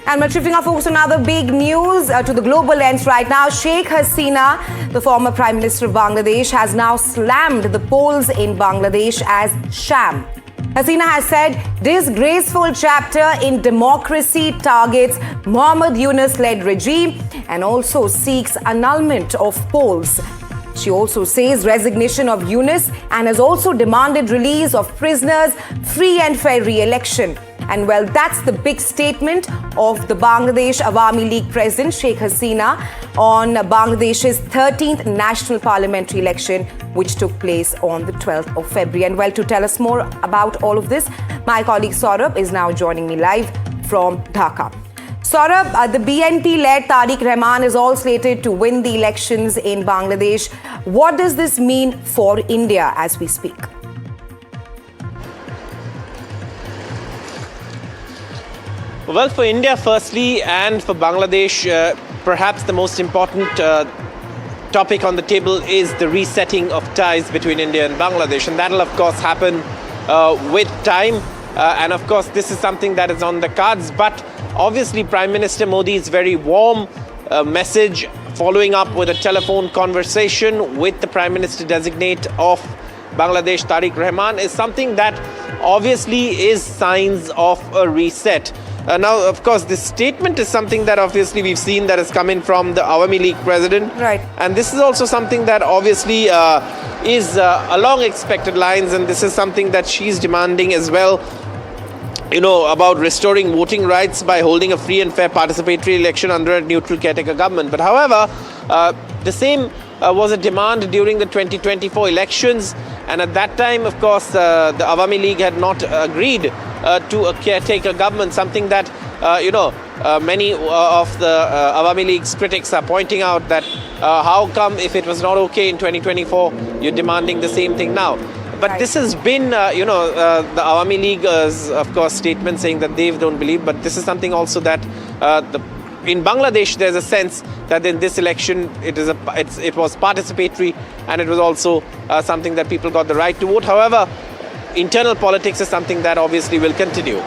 And we're shifting our focus to another big news to the global lens right now. Sheikh Hasina, the former Prime Minister of Bangladesh, has now slammed the polls in Bangladesh as sham. Hasina has said disgraceful chapter in democracy targets Mohammed Yunus-led regime and also seeks annulment of polls. She also says resignation of Yunus and has also demanded release of prisoners, free and fair re-election. And well, that's the big statement of the Bangladesh Awami League President Sheikh Hasina on Bangladesh's 13th national parliamentary election, which took place on the 12th of February. And well, to tell us more about all of this, my colleague Saurabh is now joining me live from Dhaka. Saurabh, the BNP-led Tariq Rahman is all slated to win the elections in Bangladesh. What does this mean for India as we speak? Well, for India firstly and for Bangladesh, perhaps the most important topic on the table is the resetting of ties between India and Bangladesh. And that will, of course, happen with time. And, of course, this is something that is on the cards. But obviously, Prime Minister Modi's very warm message following up with a telephone conversation with the Prime Minister-designate of Bangladesh, Tariq Rahman, is something that obviously is signs of a reset. Now, of course, this statement is something that obviously we've seen that is coming from the Awami League president. Right. And this is also something that obviously is along expected lines, and this is something that she's demanding as well, you know, about restoring voting rights by holding a free and fair participatory election under a neutral caretaker government. But however, the same was a demand during the 2024 elections. And at that time, of course, the Awami League had not agreed to a caretaker government, something that, many of the Awami League's critics are pointing out that how come if it was not okay in 2024, you're demanding the same thing now? But Right. this has been, the Awami League's, of course, statement saying that they don't believe. But this is something also that in Bangladesh, there's a sense that in this election, it was participatory, and it was also something that people got the right to vote. However, internal politics is something that obviously will continue.